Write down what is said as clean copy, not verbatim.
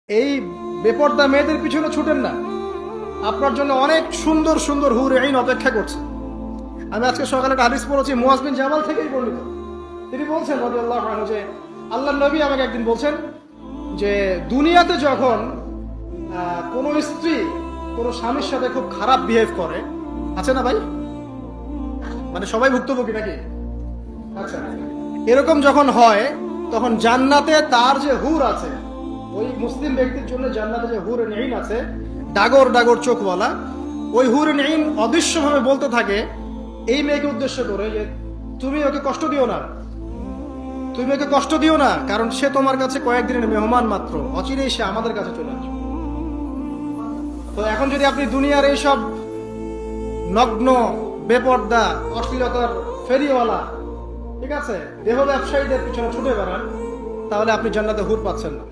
এই বেপর্দা মেয়েদের পিছনে ছুটেন না, আপনার জন্য অনেক সুন্দর সুন্দর হুর আইন অপেক্ষা করছে। আমি আজকে সকালে একটা হাদিস পড়েছি, মুয়াজ বিন জামাল থেকেই বর্ণিত। তিনি বলছেন রাদিয়াল্লাহু আনহু যে আল্লাহর নবী আমাকে একদিন বলছেন যে দুনিয়াতে যখন কোনো স্ত্রী কোনো স্বামীর সাথে খুব খারাপ বিহেভ করে, আছে না ভাই, মানে সবাই ভুক্তভোগী নাকি? আচ্ছা, এরকম যখন হয় তখন জান্নাতে তার যে হুর আছে, ওই মুসলিম ব্যক্তির জন্য জান্নাতে যে হুর আইন আছে ডাগর ডাগর চোখওয়ালা, ওই হুর আইন অদৃশ্যভাবে বলতে থাকে এই মেয়েকে উদ্দেশ্য করে যে তুমি ওকে কষ্ট দিও না, তুমি ওকে কষ্ট দিও না, কারণ সে তোমার কাছে কয়েকদিনের মেহমান মাত্র, অচিরেই সে আমাদের কাছে চলে আসবে। তো এখন যদি আপনি দুনিয়ার এইসব নগ্ন বেপর্দা অশ্লীলতার ফেরিওয়ালা, ঠিক আছে, দেহ ব্যবসায়ীদের পিছনে ছুটে বেড়ান, তাহলে আপনি জান্নাতে হুর পাচ্ছেন না।